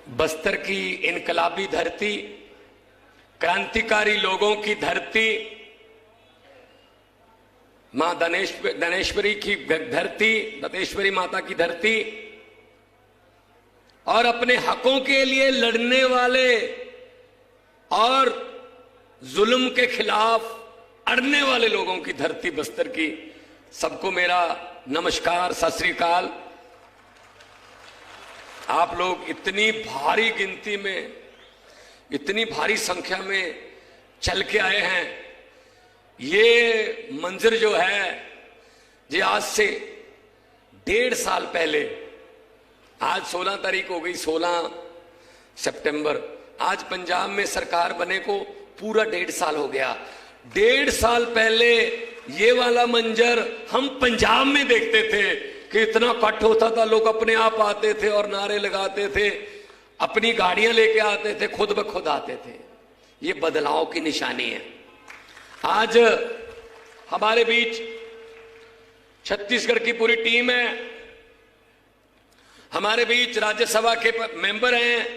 बस्तर की इनकलाबी धरती, क्रांतिकारी लोगों की धरती, मां दनेश्वरी की धरती, दंतेश्वरी माता की धरती और अपने हकों के लिए लड़ने वाले और जुल्म के खिलाफ अड़ने वाले लोगों की धरती बस्तर की। सबको मेरा नमस्कार, सत श्री अकाल। आप लोग इतनी भारी गिनती में, इतनी भारी संख्या में चल के आए हैं। ये मंजर जो है, ये आज से 1.5 साल पहले, आज 16 तारीख हो गई, 16 सितंबर, आज पंजाब में सरकार बने को पूरा 1.5 साल हो गया। 1.5 साल पहले ये वाला मंजर हम पंजाब में देखते थे कि इतना कट होता था, लोग अपने आप आते थे और नारे लगाते थे, अपनी गाड़ियां लेके आते थे, खुद ब खुद आते थे। ये बदलाव की निशानी है। आज हमारे बीच छत्तीसगढ़ की पूरी टीम है, हमारे बीच राज्यसभा के मेंबर हैं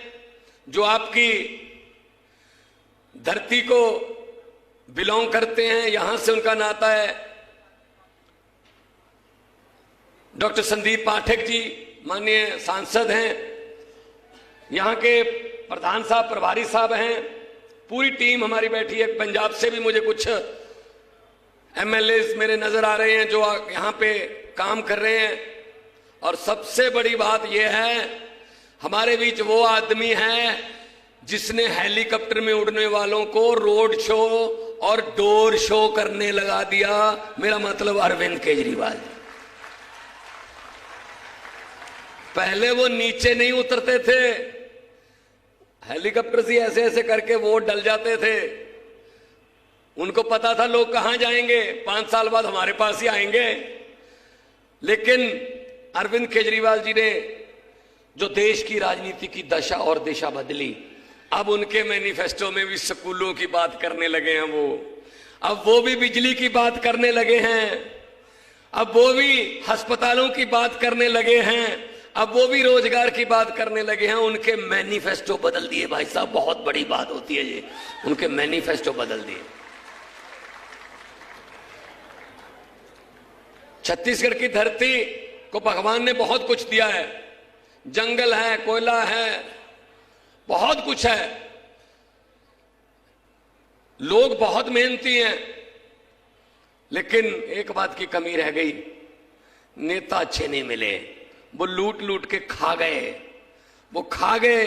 जो आपकी धरती को बिलोंग करते हैं, यहां से उनका नाता है। डॉक्टर संदीप पाठक जी माननीय सांसद हैं, यहां के प्रधान साहब, प्रभारी साहब हैं, पूरी टीम हमारी बैठी है। पंजाब से भी मुझे कुछ एमएलए मेरे नजर आ रहे हैं जो यहां पे काम कर रहे हैं। और सबसे बड़ी बात यह है, हमारे बीच वो आदमी है जिसने हेलीकॉप्टर में उड़ने वालों को रोड शो और डोर शो करने लगा दिया। मेरा मतलब अरविंद केजरीवाल जी। पहले वो नीचे नहीं उतरते थे, हेलीकॉप्टर से ऐसे ऐसे करके वो डल जाते थे। उनको पता था लोग कहां जाएंगे, 5 साल बाद हमारे पास ही आएंगे। लेकिन अरविंद केजरीवाल जी ने जो देश की राजनीति की दशा और दिशा बदली, अब उनके मैनिफेस्टो में भी स्कूलों की बात करने लगे हैं वो, अब वो भी बिजली की बात करने लगे हैं, अब वो भी अस्पतालों की बात करने लगे हैं, अब वो भी रोजगार की बात करने लगे हैं। उनके मैनिफेस्टो बदल दिए भाई साहब, बहुत बड़ी बात होती है ये, उनके मैनिफेस्टो बदल दिए। छत्तीसगढ़ की धरती को भगवान ने बहुत कुछ दिया है, जंगल है, कोयला है, बहुत कुछ है, लोग बहुत मेहनती हैं। लेकिन एक बात की कमी रह गई, नेता अच्छे नहीं मिले। वो लूट लूट के खा गए, वो खा गए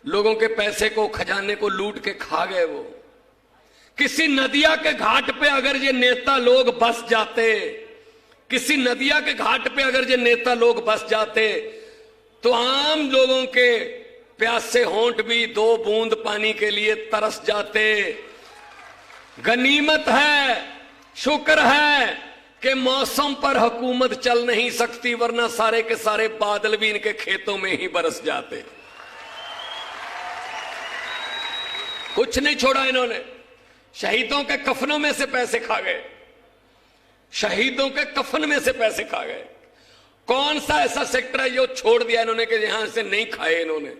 लोगों के पैसे को, खजाने को लूट के खा गए। वो किसी नदिया के घाट पे अगर ये नेता लोग बस जाते, किसी नदिया के घाट पे अगर ये नेता लोग बस जाते, तो आम लोगों के प्यासे होंठ भी 2 बूंद पानी के लिए तरस जाते। गनीमत है, शुक्र है कि मौसम पर हुकूमत चल नहीं सकती, वरना सारे के सारे बादल भी इनके खेतों में ही बरस जाते। कुछ नहीं छोड़ा इन्होंने। शहीदों के कफनों में से पैसे खा गए, शहीदों के कफन में से पैसे खा गए। कौन सा ऐसा सेक्टर है जो छोड़ दिया इन्होंने कि यहां से नहीं खाए इन्होंने?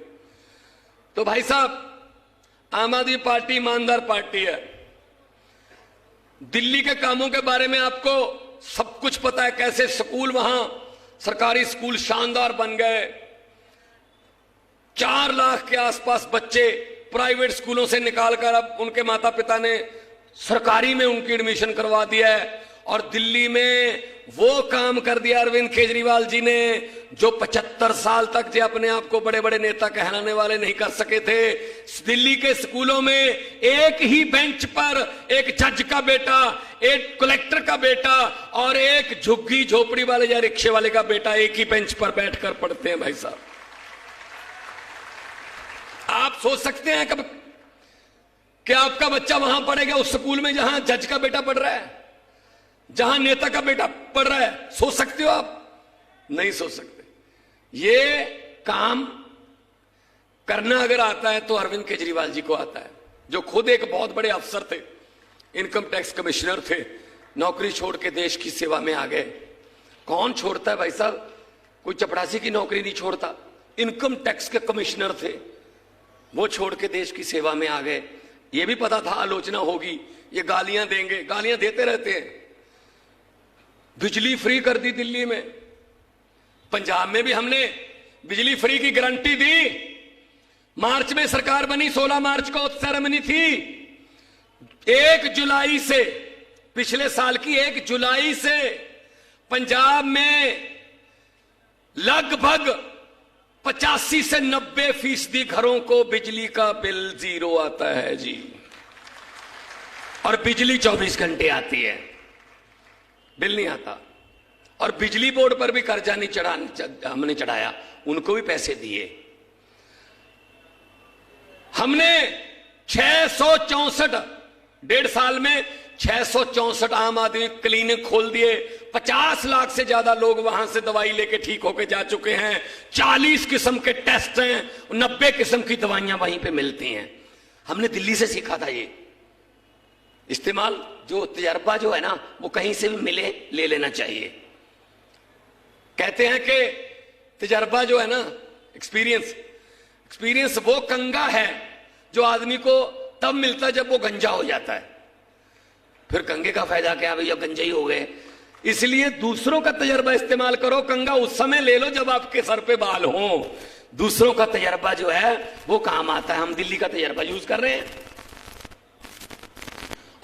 तो भाई साहब, आम आदमी पार्टी ईमानदार पार्टी है। दिल्ली के कामों के बारे में आपको सब कुछ पता है, कैसे स्कूल वहां सरकारी स्कूल शानदार बन गए। 4 लाख के आसपास बच्चे प्राइवेट स्कूलों से निकालकर अब उनके माता पिता ने सरकारी में उनकी एडमिशन करवा दिया है। और दिल्ली में वो काम कर दिया अरविंद केजरीवाल जी ने जो 75 साल तक जो अपने आप को बड़े बड़े नेता कहलाने वाले नहीं कर सके थे। दिल्ली के स्कूलों में एक ही बेंच पर एक जज का बेटा, एक कलेक्टर का बेटा और एक झुग्गी झोपड़ी वाले या रिक्शे वाले का बेटा एक ही बेंच पर बैठकर पढ़ते हैं। भाई साहब, आप सोच सकते हैं कब कि आपका बच्चा वहां पढ़ेगा उस स्कूल में जहां जज का बेटा पढ़ रहा है, जहां नेता का बेटा पढ़ रहा है? सोच सकते हो आप? नहीं सोच सकते। ये काम करना अगर आता है तो अरविंद केजरीवाल जी को आता है, जो खुद एक बहुत बड़े अफसर थे, इनकम टैक्स कमिश्नर थे, नौकरी छोड़ के देश की सेवा में आ गए। कौन छोड़ता है भाई साहब? कोई चपरासी की नौकरी नहीं छोड़ता, इनकम टैक्स के कमिश्नर थे, वो छोड़ के देश की सेवा में आ गए। ये भी पता था आलोचना होगी, ये गालियां देंगे, गालियां देते रहते हैं। बिजली फ्री कर दी दिल्ली में, पंजाब में भी हमने बिजली फ्री की गारंटी दी। मार्च में सरकार बनी, 16 मार्च को सेरेमनी थी। 1 जुलाई से, पिछले साल की 1 जुलाई से पंजाब में लगभग 85 से 90% घरों को बिजली का बिल 0 आता है जी, और बिजली 24 घंटे आती है, बिल नहीं आता। और बिजली बोर्ड पर भी कर्जा नहीं हमने चढ़ाया, उनको भी पैसे दिए। हमने 664 1.5 साल में 664 आम आदमी क्लिनिक खोल दिए। 50 लाख से ज्यादा लोग वहां से दवाई लेके ठीक होके जा चुके हैं। 40 किस्म के टेस्ट हैं, 90 किस्म की दवाइयां वहीं पे मिलती हैं। हमने दिल्ली से सीखा था ये इस्तेमाल। जो तजर्बा जो है ना, वो कहीं से भी मिले ले लेना चाहिए। कहते हैं कि तजर्बा जो है ना, एक्सपीरियंस वो कंगा है जो आदमी को तब मिलता है जब वो गंजा हो जाता है। फिर कंगे का फायदा क्या, भैया गंजे ही हो गए। इसलिए दूसरों का तजर्बा इस्तेमाल करो। कंगा उस समय ले लो जब आपके सर पे बाल हो। दूसरों का तजर्बा जो है वो काम आता है। हम दिल्ली का तजर्बा यूज कर रहे हैं।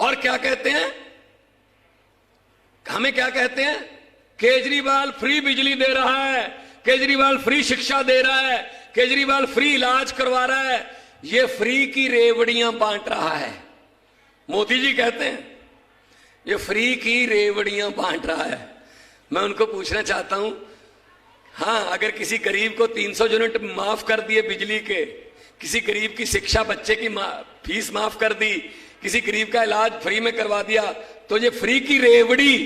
और क्या कहते हैं, हमें क्या कहते हैं, केजरीवाल फ्री बिजली दे रहा है, केजरीवाल फ्री शिक्षा दे रहा है, केजरीवाल फ्री इलाज करवा रहा है। ये फ्री की रेवड़ियां बांट रहा है। मोदी जी कहते हैं ये फ्री की रेवड़ियां बांट रहा है। मैं उनको पूछना चाहता हूं, हां, अगर किसी गरीब को 300 यूनिट माफ कर दिए बिजली के, किसी गरीब की शिक्षा, बच्चे की फीस माफ कर दी, किसी गरीब का इलाज फ्री में करवा दिया, तो ये फ्री की रेवड़ी,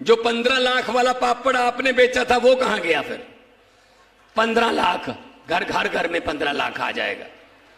जो 15 लाख वाला पापड़ आपने बेचा था, वो कहां गया? फिर 15 लाख, घर में 15 लाख आ जाएगा।